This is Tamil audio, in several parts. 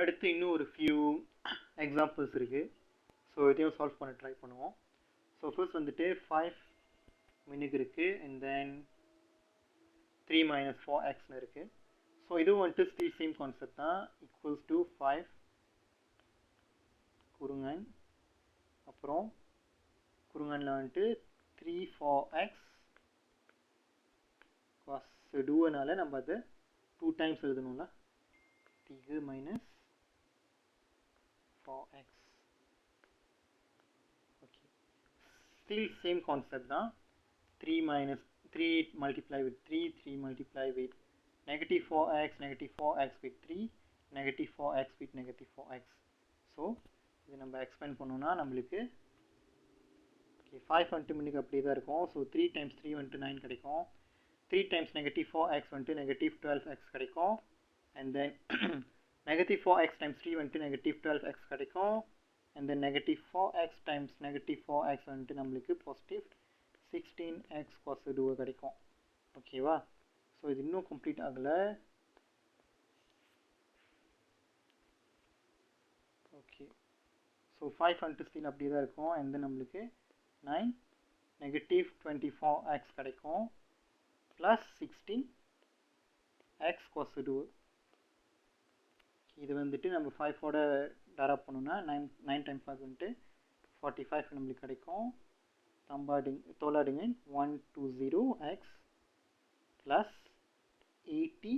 அடுத்து இன்னும் ஒரு ஃபியூ எக்ஸாம்பிள்ஸ் இருக்குது. ஸோ இதையும் சால்வ் பண்ண ட்ரை பண்ணுவோம். ஸோ ஃபர்ஸ்ட் வந்துட்டு 5 மினிக் இருக்குது அண்ட் தென் 3 - 4x இருக்குது. ஸோ இதுவும் வந்துட்டு ஸ்டில் சேம் கான்செப்ட் தான். ஈக்குவல்ஸ் டு 5 குறுங்கன், அப்புறம் குறுங்கனில் வந்துட்டு 3 4x காஸ் டூனால நம்ம அதை 2 டைம்ஸ் எழுதணும்ல. 3 - 4x. Okay, still same concept தான். 3 multiply with 3, 3 multiply with negative 4x, negative 4x with 3, negative 4x with negative 4x. So இது நம்ம எக்ஸ்பேண்ட் பண்ணோம்னா நம்மளுக்கு ஓகே 5 வந்துட்டு மின்னுக்கு அப்படியே தான் இருக்கும். ஸோ 3 × 3 வந்துட்டு 9 கிடைக்கும். 3 × negative 4x வந்துட்டு negative 12x கிடைக்கும். And then negative 4x times 3 வந்துட்டு negative 12x கிடைக்கும். And then negative 4x times negative 4x வந்துட்டு நம்மளுக்கு பாசிட்டிவ் 16x cos 2 கிடைக்கும். ஓகேவா? ஸோ இது இன்னும் கம்ப்ளீட் ஆகலை. ஓகே, ஸோ 5 வந்துட்டு ஸ்டில் அப்படியே தான் இருக்கும். அண்ட் தென் நம்மளுக்கு 9 negative 24x கிடைக்கும் ப்ளஸ் 16x cos 2. இது வந்துட்டு நம்ம 5ஓட டெராப் பண்ணோம்னா 9 × 5 வந்துட்டு 45 நம்மளுக்கு கிடைக்கும். தோலாடுங்க 120x plus 80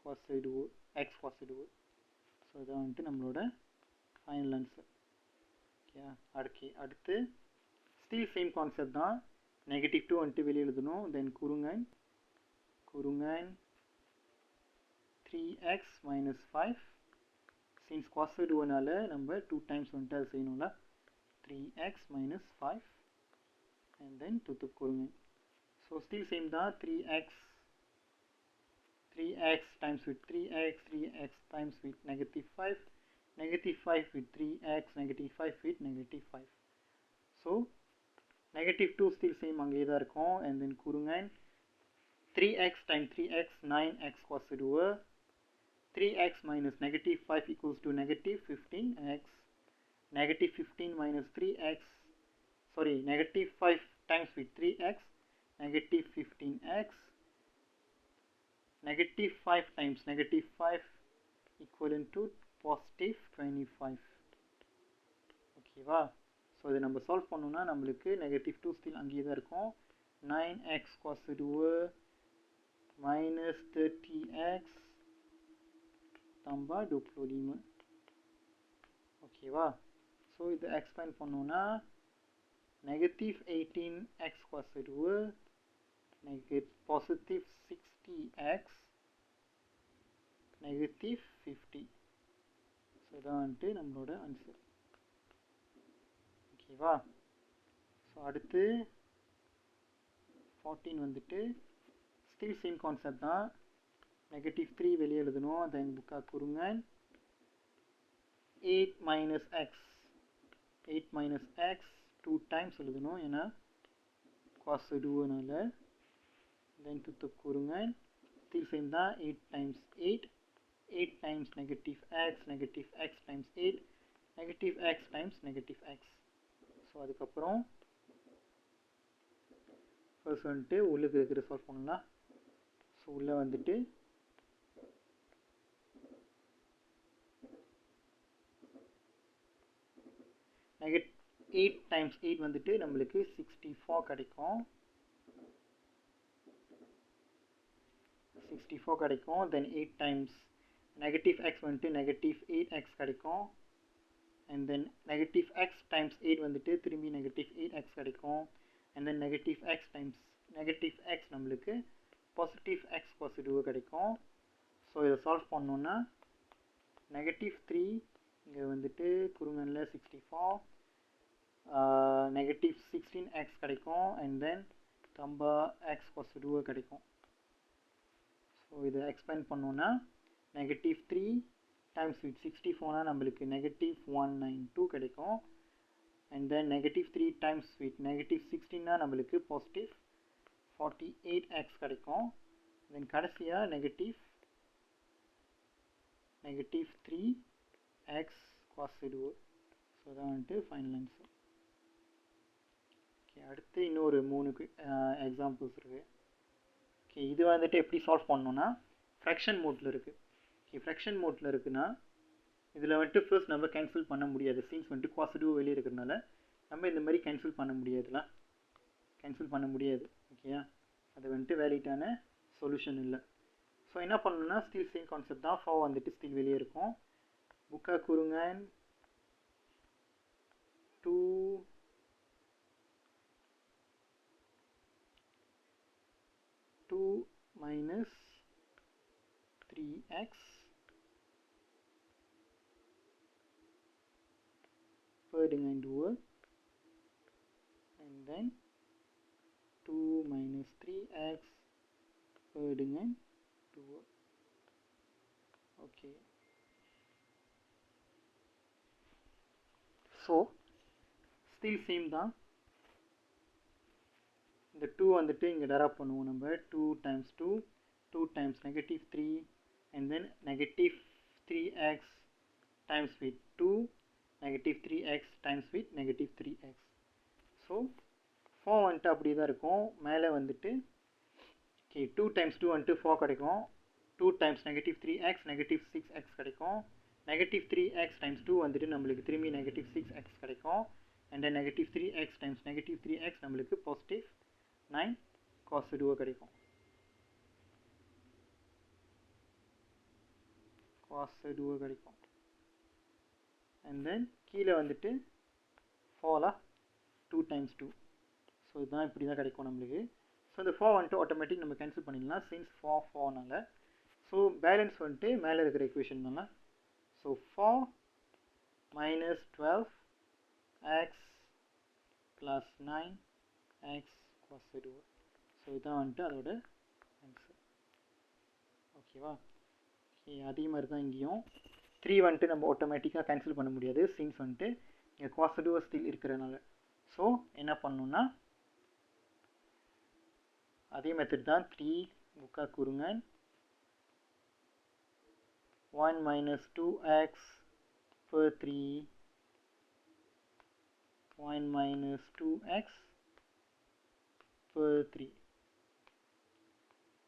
cos 2 x cos 2. So இதான் வந்துட்டு நம்மளோட ஃபைனல் ஆன்சர். ஓகே, அடுத்து ஸ்டில் சேம் கான்செப்ட் தான். negative 2 வந்துட்டு வெளியே எழுதணும். தென் குறுங்கன் 3x - 5 since cos 2னால நம்ம 2 டைம்ஸ் வந்துட்டு அது செய்யணும்ல. 3x - 5 and then 2 குறுங்கன். ஸோ ஸ்டில் சேம் தான். 3x times with 3x, 3x times with negative 5, negative 5 with 3x, negative 5 with negative 5. So negative 2 still same அங்கேயே தான் இருக்கும். அண்ட் தென் குறுங்கன் 3x times 3x 9x cos 2. 3x minus negative 5 equals to negative 15x. Negative 15 minus 3x, sorry, negative 5 times with 3x, negative 15x. Negative 5 times negative 5 equivalent to positive 25. ஓகேவா? ஸோ இதை நம்ம சால்வ் பண்ணோம்னா நம்மளுக்கு negative 2 ஸ்டில் அங்கேயே தான் இருக்கும். 9x cos 2 minus 30x tambah 25. ஓகேவா? ஸோ இதை எக்ஸ்பேண்ட் பண்ணோன்னா negative 18x cos 2 positive 60x negative 50. So இதான் வந்துட்டு நம்மளோட ஆன்சர். ஓகேவா? ஸோ அடுத்து 14 வந்துட்டு ஸ்டில் சேம் கான்செப்ட் தான். negative 3 வெளியே எழுதணும். தென் புக்கா குறுங்கன் 8 - x 2 டைம்ஸ் எழுதணும், ஏன்னா cos 2னால. தென் துத்து குறுங்கன் ஸ்டில் சேம் தான். 8 times 8 times negative x times 8 negative x times negative x. So அதுக்கப்புறம் ஃபர்ஸ்ட் வந்துட்டு உள்ளுக்கு இருக்கிற சால்வ் பண்ணலாம். ஸோ உள்ளே வந்துட்டு negative 8 times 8 வந்துட்டு நம்மளுக்கு 64 கிடைக்கும். 64 கிடைக்கும். தென் 8 times negative x வந்துட்டு negative 8x கிடைக்கும். And then negative x times 8 வந்துட்டு திரும்பி negative 8x கிடைக்கும். And then negative x times negative x நம்மளுக்கு positive x cos 2 கிடைக்கும். ஸோ இதை சால்வ் பண்ணோன்னா negative 3 இங்கே வந்துட்டு குறுங்கனில் 64 negative 16x கிடைக்கும். அண்ட் தென் தம்பா x cos 2 கிடைக்கும். ஸோ இதை எக்ஸ்பேண்ட் பண்ணோன்னா negative 3 times with 64னா நம்மளுக்கு negative 192 கிடைக்கும். And then negative 3 times with negative 16னா நம்மளுக்கு positive 48x கிடைக்கும். தென் கடைசியாக negative 3 எக்ஸ் காஸ் இதுவு. ஸோ தான் வந்துட்டு ஃபைனல் ஆன்சர். ஓகே, அடுத்து இன்னொரு 3 எக்ஸாம்பிள்ஸ் இருக்குது. ஓகே, இது வந்துட்டு எப்படி சால்வ் பண்ணணும்னா ஃப்ராக்ஷன் மோட்டில் இருக்குது. ஓகே, ஃப்ராக்ஷன் மோட்டில் இருக்குன்னா இதில் வந்துட்டு ஃபர்ஸ்ட் நம்ம கேன்சல் பண்ண முடியாது. சீன்ஸ் வந்துட்டு பாசிட்டிவ் வெளியே இருக்கிறதுனால நம்ம இந்த மாதிரி கேன்சல் பண்ண முடியாதுலாம், கேன்சல் பண்ண முடியாது. ஓகேயா, அது வந்துட்டு வேலிட்டான சொல்யூஷன் இல்லை. ஸோ என்ன பண்ணணும்னா ஸ்டில் சேம் கான்செப்ட் தான். ஃபோ வந்துட்டு ஸ்டில் வெளியே இருக்கும். புக்கா குருங்கன் 2 minus 3x per dengan 2 and then 2 minus 3x per dengan 2. Okay, so still same தான். இந்த 2 வந்துட்டு இங்கே டெராப் பண்ணுவோம் நம்ம. 2 times 2 2 times negative 3 and then negative 3x times with 2 negative 3x times with negative 3x. So 4 வந்துட்டு அப்படி தான் இருக்கும். மேலே வந்துட்டு ஓகே 2 times 2 வந்துட்டு 4 கிடைக்கும். 2 times negative 3x negative 6x கிடைக்கும். negative 3x times 2 வந்துட்டு நம்மளுக்கு திரும்பி negative 6x கிடைக்கும். and then negative 3x times negative 3x நம்மளுக்கு positive 9 cos 2 கிடைக்கும். cos 2 கிடைக்கும். and then கீழே வந்துட்டு 4 2 times 2. ஸோ இதுதான் இப்படி தான் கிடைக்கும் நம்மளுக்கு. ஸோ இந்த 4 வந்துட்டு ஆட்டோமேட்டிக் நம்ம கேன்சல் பண்ணிடலாம் சின்ஸ் 4னால. ஸோ பேலன்ஸ் வந்துட்டு மேலே இருக்கிற equation தானே. So 4 minus 12x plus 9x cos 2. So இதுதான் வந்துட்டு அதோட ஆன்சர். ஓகேவா. ஓகே, அதே மாதிரி தான் இங்கேயும் 3 வந்துட்டு நம்ம ஆட்டோமேட்டிக்காக கேன்சல் பண்ண முடியாது சின்ஸ் வந்துட்டு இங்கே cos 2 ஸ்டில் இருக்கிறனால. ஸோ என்ன பண்ணணும்னா அதே மெத்தட் தான். 3 புக்கா குருங்கன் 1 minus 2x per 3 1 minus 2x per 3.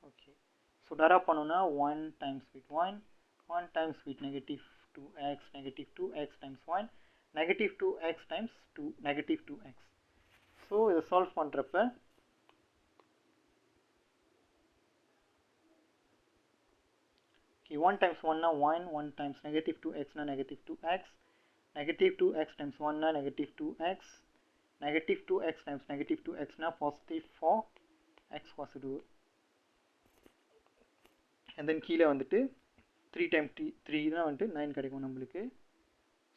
okay, so டெராப் பண்ணணும்னா 1 times with 1 times with negative 2x negative 2x times 1 negative 2x times 2 negative 2x. So இதை சால்வ் பண்ணுறப்ப okay, 1 times 1 na 1 1 times negative 2x na negative 2x negative 2x times 1 na negative 2x negative 2x times negative 2x na positive 4x cos 2. and then கீழே வந்துட்டு 3 times 3 தான் வந்துட்டு 9 கிடைக்கும் நம்மளுக்கு.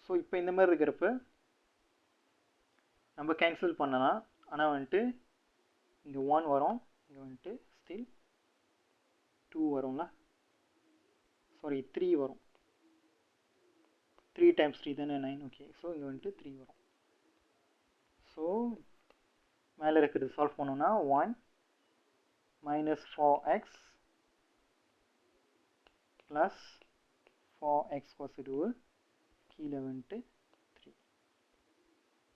ஸோ இப்போ இந்த மாதிரி இருக்கிறப்ப நம்ம கேன்சல் பண்ணலாம். ஆனால் வந்துட்டு இங்கே 1 வரும், இங்கே வந்துட்டு ஸ்டில் 2 வரும்ல, சாரி 3 வரும். 3 times 3 தானே 9. ஓகே, ஸோ இங்கே வந்துட்டு 3 வரும். ஸோ மேலே இருக்கிறது சால்வ் பண்ணோன்னா 1 minus 4x plus 4x cos 2 கீழே வந்துட்டு 3.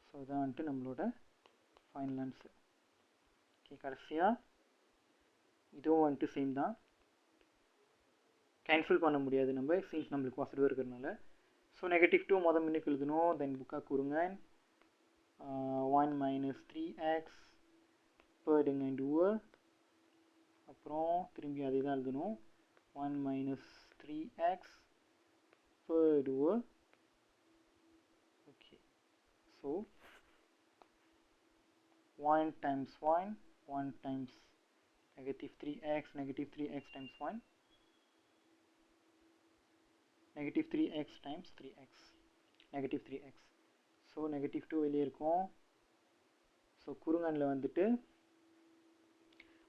ஸோ இதான் வந்துட்டு நம்மளோட ஃபைனல் ஆன்சர். ஓகே, கடைசியாக இதுவும் வந்துட்டு சேம் தான். கேன்சல் பண்ண முடியாது நம்ம சீன்ஸ் நம்மளுக்கு பாசிட்டிவ் இருக்கிறதுனால. ஸோ நெகட்டிவ் 2 மொதல் மின்னுக்கு எழுதணும். தென் புக்காக கூறுங்க 1 minus 3x பெருங்க 2. அப்புறம் திரும்பி அதே தான் எழுதணும். 1 minus 3x per 2. Okay, so 1 times 1 1 times negative 3x times 1 negative 3x times 3x negative 3x. So negative 2 வெளியே இருக்கும். ஸோ குறுங்கனில் வந்துட்டு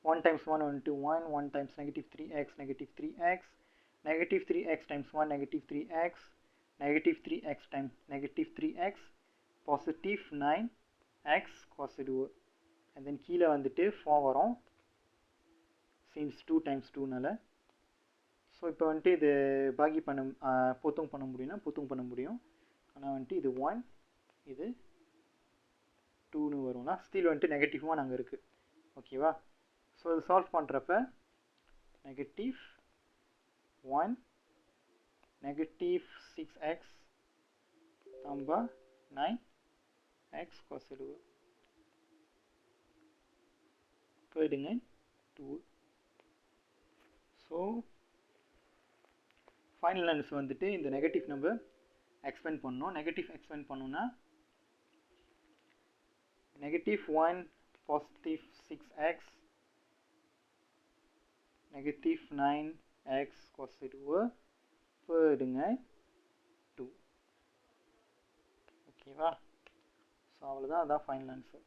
1 times 1 வந்துட்டு 1 1 times negative 3x negative 3x negative 3x times 1 negative 3x negative 3x times negative 3x positive 9x cos 2. and then கீழே வந்துட்டு 4 வரும் since 2 times 2னால. ஸோ இப்போ வந்துட்டு இது பாக்கி பண்ண பொத்தும் பண்ண முடியும்னா பொத்தும் பண்ண முடியும். ஆனால் வந்துட்டு இது 1 இது 2ன்னு வரும்னா ஸ்டில் வந்துட்டு -1 அங்கே இருக்குது. ஓகேவா? ஸோ இது சால்வ் பண்ணுறப்ப -1 -6x tambah 9x cos 2 per dengan 2. So final answer வந்துட்டு இந்த நெகட்டிவ் நம்பர் எக்ஸ்பெண்ட் பண்ணோம். நெகட்டிவ் எக்ஸ்பெண்ட் பண்ணோன்னா -1 positive 6x -9x cos 2 per dengan 2. ஓகேவா? ஸோ அவ்வளோதான், அதான் ஃபைனல் ஆன்சர்.